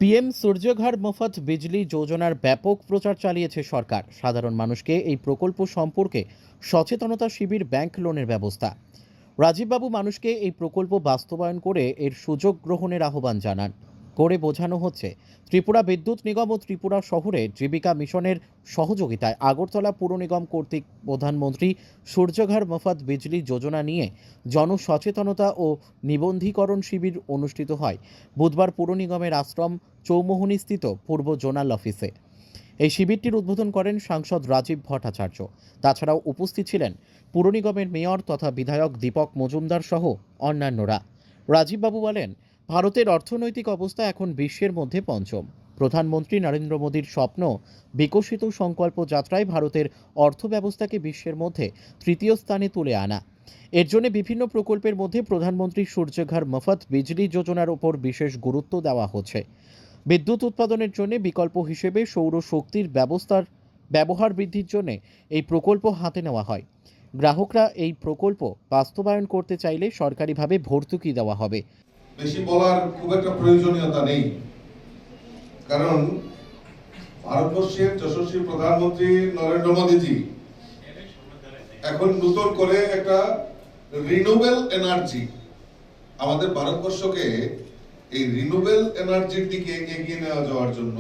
PM সূর্যঘর মুফত বিজলি যোজনার ব্যাপক প্রচার চালিয়েছে সরকার। সাধারণ মানুষকে এই প্রকল্প সম্পর্কে সচেতনতা শিবির, ব্যাংক লোনের ব্যবস্থা। রাজীববাবু মানুষকে এই প্রকল্প বাস্তবায়ন করে এর সুযোগ গ্রহণের আহ্বান জানান। করে বোঝানো হচ্ছে ত্রিপুরা বিদ্যুৎ নিগম ও ত্রিপুরা শহরে জীবিকা মিশনের সহযোগিতায় আগরতলা পুর নিগম কর্তৃক প্রধানমন্ত্রী সূর্যঘর মুফত বিজলি যোজনা নিয়ে জনসচেতনতা ও নিবন্ধীকরণ শিবির অনুষ্ঠিত হয় বুধবার পুর নিগমের আশ্রম চৌমোহনীস্থিত পূর্ব জোনাল অফিসে। এই শিবিরটির উদ্বোধন করেন সাংসদ রাজীব ভট্টাচার্য। তাছাড়াও উপস্থিত ছিলেন পুর নিগমের মেয়র তথা বিধায়ক দীপক মজুমদার সহ অন্যান্যরা। রাজীববাবু বলেন, ভারতের অর্থনৈতিক অবস্থা এখন বিশ্বের মধ্যে পঞ্চম। প্রধানমন্ত্রী নরেন্দ্র মোদীর স্বপ্ন বিকশিত সংকল্প যাত্রায় ভারতের অর্থব্যবস্থাকে বিশ্বের মধ্যে তৃতীয় স্থানে তুলে আনা। এর জন্য বিভিন্ন প্রকল্পের মধ্যে প্রধানমন্ত্রী সূর্যঘর মুফত বিজলি যোজনার উপর বিশেষ গুরুত্ব দেওয়া হচ্ছে। বিদ্যুৎ উৎপাদনের জন্য বিকল্প হিসেবে সৌর শক্তির ব্যবহার বৃদ্ধির জন্য এই প্রকল্প হাতে নেওয়া হয়। গ্রাহকরা এই প্রকল্প বাস্তবায়ন করতে চাইলে সরকারিভাবে ভর্তুকি দেওয়া হবে। বেশি বলার খুব একটা প্রয়োজনীয়তা নেই, কারণ ভারতবর্ষের যশস্বী প্রধানমন্ত্রী নরেন্দ্র মোদীজি এখন নতুন করে একটা রিনিউয়েবল এনার্জি, আমাদের ভারতবর্ষকে এই রিনিউয়েবল এনার্জির দিকে এগিয়ে নেওয়া যাওয়ার জন্য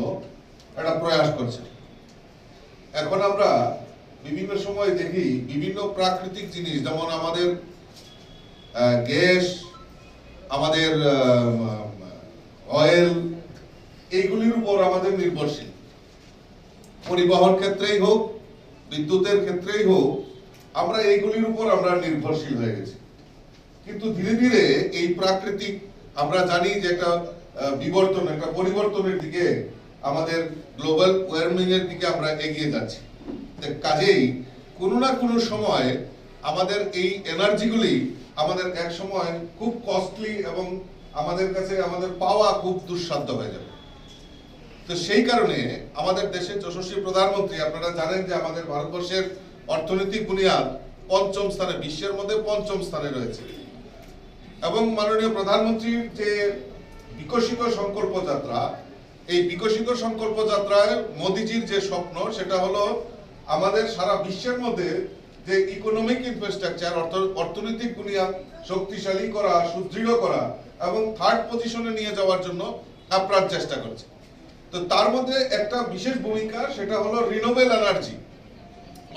একটা প্রয়াস করছে। এখন আমরা বিভিন্ন সময় দেখি বিভিন্ন প্রাকৃতিক জিনিস, যেমন আমাদের গ্যাস, আমাদের অয়েল, এইগুলির উপর আমাদের নির্ভরশীল। পরিবহন ক্ষেত্রেই হোক, বিদ্যুতের ক্ষেত্রেই হোক, আমরা এইগুলির উপর আমরা নির্ভরশীল হয়ে গেছি। কিন্তু ধীরে ধীরে এই প্রাকৃতিক, আমরা জানি যে একটা বিবর্তন, একটা পরিবর্তনের দিকে, আমাদের গ্লোবাল ওয়ার্মিং এর দিকে আমরা এগিয়ে যাচ্ছি। কাজেই কোনো না কোনো সময় আমাদের এই এনার্জিগুলি আমাদের এক সময় খুব কস্টলি এবং আমাদের কাছে আমাদের পাওয়া খুব দুঃসাধ্য হয়ে যাবে। তো সেই কারণে আমাদের দেশের যশস্বী প্রধানমন্ত্রী, আপনারা জানেন যে আমাদের ভারতবর্ষের অর্থনৈতিক বুনিয়াদ পঞ্চম স্থানে, বিশ্বের মধ্যে পঞ্চম স্থানে রয়েছে। এবং মাননীয় প্রধানমন্ত্রীর যে বিকশিত সংকল্প যাত্রা, এই বিকশিত সংকল্প যাত্রায় মোদিজির যে স্বপ্ন, সেটা হলো আমাদের সারা বিশ্বের মধ্যে যে ইকোনমিক ইনফ্রাস্ট্রাকচার, অর্থনৈতিক বুনিয়াদ শক্তিশালী করা, সুদৃঢ় করা এবং থার্ড পজিশনে নিয়ে যাওয়ার জন্য আপ্রাণ চেষ্টা করছে। তো তার মধ্যে একটা বিশেষ ভূমিকা, সেটা হলো রিনিউয়েবল এনার্জি,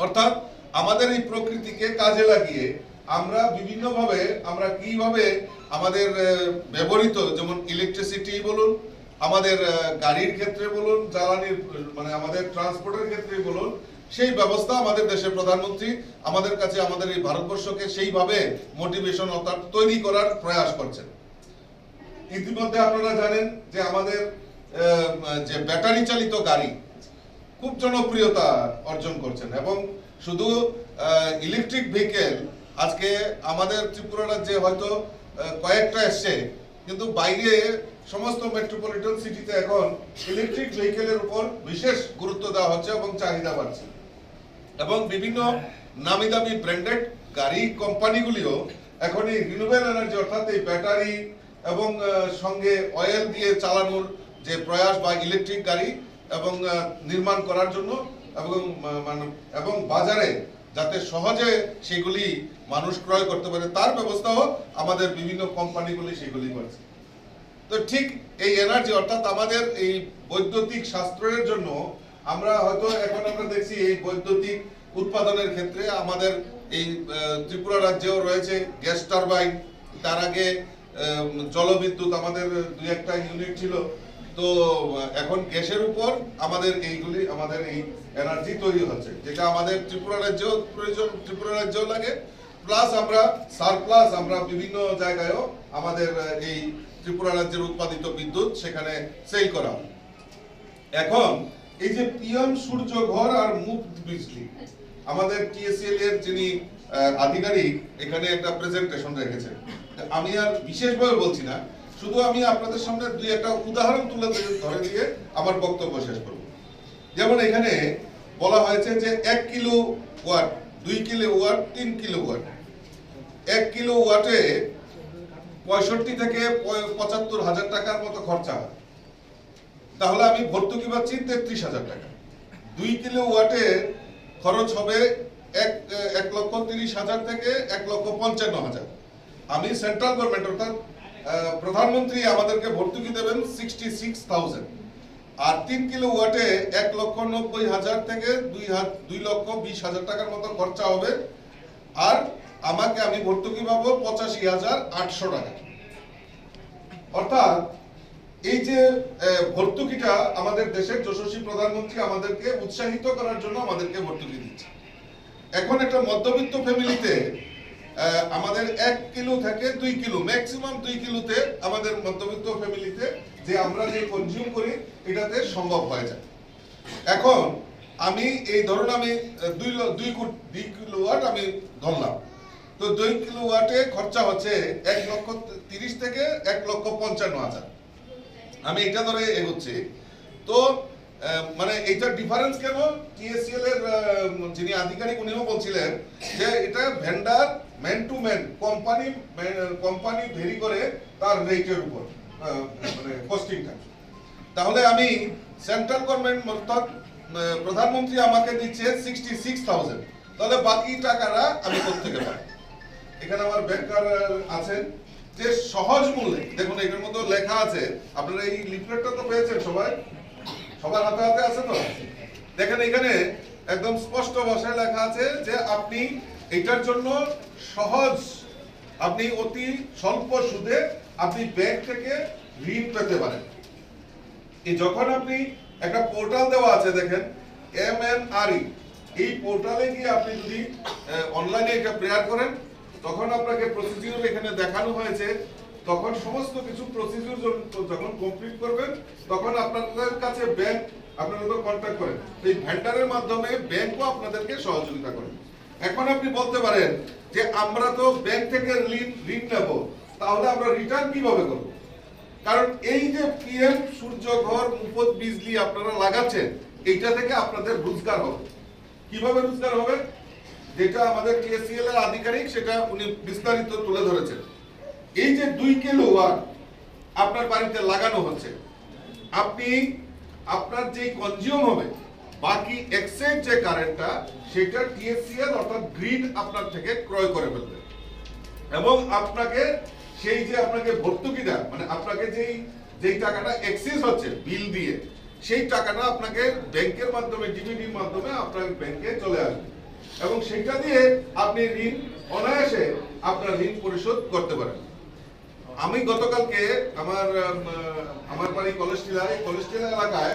অর্থাৎ আমাদের এই প্রকৃতিকে কাজে লাগিয়ে আমরা বিভিন্নভাবে আমরা কিভাবে আমাদের ব্যবহৃত, যেমন ইলেকট্রিসিটি বলুন, আমাদের গাড়ির ক্ষেত্রে বলুন, জ্বালানির মানে আমাদের ট্রান্সপোর্টের ক্ষেত্রে বলুন, সেই ব্যবস্থা আমাদের দেশের প্রধানমন্ত্রী আমাদের কাছে, আমাদের এই ভারতবর্ষকে সেইভাবে মোটিভেশন অর্থাৎ তৈরি করার প্রয়াস করছেন। ইতিমধ্যে আপনারা জানেন যে আমাদের যে ব্যাটারি চালিত গাড়ি খুব জনপ্রিয়তা অর্জন করছেন, এবং শুধু ইলেকট্রিক ভেহিকেল আজকে আমাদের ত্রিপুরা রাজ্যে হয়তো কয়েকটা এসছে, কিন্তু বাইরে সমস্ত মেট্রোপলিটন সিটিতে এখন ইলেকট্রিক ভেহিকেলের উপর বিশেষ গুরুত্ব দেওয়া হচ্ছে এবং চাহিদা বাড়ছে। এবং বিভিন্ন নামি দামি ব্র্যান্ডেড গাড়ি কোম্পানিগুলিও এখন এই রিনিউয়েবল এনার্জি, অর্থাৎ এই ব্যাটারি এবং সঙ্গে অয়েল দিয়ে চালানোর যে প্রয়াস বা ইলেকট্রিক গাড়ি এবং নির্মাণ করার জন্য এবং বাজারে যাতে সহজে সেগুলি মানুষ ক্রয় করতে পারে তার ব্যবস্থাও আমাদের বিভিন্ন কোম্পানিগুলি সেগুলি করছে। তো ঠিক এই এনার্জি, অর্থাৎ আমাদের এই বৈদ্যুতিক শাস্ত্রের জন্য আমরা হয়তো এখন আমরা দেখছি এই বৈদ্যুতিক উৎপাদনের ক্ষেত্রে আমাদের এই ত্রিপুরা রাজ্যেও রয়েছে গ্যাস টারবাইন, তার আগে জলবিদ্যুৎ আমাদের দুই একটা ইউনিট ছিল। তো এখন গ্যাসের উপর আমাদের এইগুলি, আমাদের এই এনার্জি তৈরি হচ্ছে, যেটা আমাদের ত্রিপুরা রাজ্য প্রয়োজন, ত্রিপুরা রাজ্যও লাগে, প্লাস আমরা সারপ্লাস আমরা বিভিন্ন জায়গায়ও আমাদের এই ত্রিপুরা রাজ্যের উৎপাদিত বিদ্যুৎ সেখানে সেল করা। এখন এই যে পিএম সূর্যঘর আর মুফত বিজলি, আমাদের টিএসএল এর যিনি আধিকারিক এখানে একটা প্রেজেন্টেশন রেখেছেন, আমি আর বিশেষভাবে বলছি না, শুধু আমি আপনাদের সামনে দুই একটা উদাহরণ তুলে ধরে দিয়ে আমার বক্তব্য শেষ করব। যেমন এখানে বলা হয়েছে যে 1 kilowatt, 2 kilowatt, 3 kilowatt. 1 কিলো ওয়াটে 65 থেকে 75 হাজার টাকার মতো খরচা হয়। তাহলে আমি ভর্তুকি পাচ্ছি 33,000 টাকা। 2 কিলোওয়াটে খরচ হবে 1,30,000 থেকে 1,55,000। আমি সেন্ট্রাল গভর্নমেন্ট অর্থাৎ প্রধানমন্ত্রী আমাদেরকে ভর্তুকি দেবেন 66,000। আর 3 কিলোওয়াটে 1,90,000 থেকে 2,20,000 টাকার মতো খরচা হবে। আর আমি ভর্তুকি পাবো 85,800 টাকা। অর্থাৎ এই যে ভর্তুকিটা আমাদের দেশের যশস্বী প্রধানমন্ত্রী আমাদেরকে উৎসাহিত করার জন্য আমাদেরকে ভর্তুকি দিচ্ছে। এখন একটা মধ্যবিত্ত ফ্যামিলিতে আমাদের 1 কিলো থেকে 2 কিলো, ম্যাক্সিমাম 2 কিলোতে আমাদের মধ্যবিত্ত ফ্যামিলিতে যে আমরা যে কনজিউম করি এটাতে সম্ভব হয়ে যায়। এখন আমি এই ধরুন আমি 2 কিলোওয়াট আমি ধরলাম, তো 2 কিলোওয়াটে খরচা হচ্ছে 1,30,000 থেকে 1,55,000। আমি এটা ধরে এগোচ্ছি। তো মানে এইটার ডিফারেন্স কেন? টিএসসিএল এর যিনি আধিকারিক উনিও বলছিলেন যে এটা vendor man to man company very করে তার রেটের উপর মানে কস্টিংটা। তাহলে আমি সেন্ট্রাল গভর্নমেন্ট অর্থাৎ প্রধানমন্ত্রী আমাকে দিচ্ছে 66,000, তাহলে বাকি টাকাটা আমি কোত্থেকে পাই? এখানে আমার ব্যাংকার আছেন যে সহজ মূল্যে, দেখুন এটার মধ্যে লেখা আছে, আপনারা এই লিফলেটটা তো পেয়েছেন সবাই, সবার হাতে হাতে আছে তো? দেখেন এখানে একদম স্পষ্ট ভাষায় লেখা আছে যে আপনি এটার জন্য সহজ, আপনি অতি স্বল্প সুদে আপনি ব্যাংক থেকে ঋণ পেতে পারেন। এই যখন আপনি একটা পোর্টাল দেওয়া আছে দেখেন MNRE, এই পোর্টালে গিয়ে আপনি যদি অনলাইনে এটা প্রেয়ার করেন তখন আপনাকে প্রসিডিউর এখানে দেখানো হয়েছে। তখন সমস্ত কিছু প্রসিডিউর যখন কমপ্লিট করবেন তখন আপনাদের কাছে ব্যাংক আপনারা তো কন্ট্যাক্ট করেন, এই ভেন্ডারের মাধ্যমে ব্যাংকও আপনাদেরকে সহযোগিতা করে। এখন আপনি বলতে পারেন যে আমরা তো ব্যাংক থেকে ঋণ নেব, তাহলে আমরা রিটার্ন কিভাবে করব? কারণ এই যে পিএম সূর্যঘর মুফত বিজলি আপনারা লাগাচ্ছেন, এইটা থেকে আপনাদের রোজগার হবে। কিভাবে রোজগার হবে? যেটা আমাদের টিএসসিএল এর আধিকারিক সেটা উনি বিস্তারিত তুলে ধরেছেন। এই যে 2 কিলোওয়াট আপনার বাড়িতে লাগানো হচ্ছে, আপনি আপনার যে কনজিউম হবে বাকি এক্সেস যে কারেন্টটা সেটা টিএসসিএল অর্থাৎ গ্রিড আপনার থেকে ক্রয় করে ফেলবে এবং আপনাকে সেই যে আপনাকে ভর্তুকিটা মানে আপনাকে যেই টাকাটা এক্সেস হচ্ছে বিল দিয়ে, সেই টাকাটা আপনাকে ব্যাংকের মাধ্যমে ডিবিটির মাধ্যমে আপনার ব্যাংকে চলে আসবে এবং সেটা দিয়ে আপনি ঋণ অনায়াসে আপনার ঋণ পরিশোধ করতে পারেন। আমি গতকালকে আমার বাড়ি কলেজটিলা এলাকায়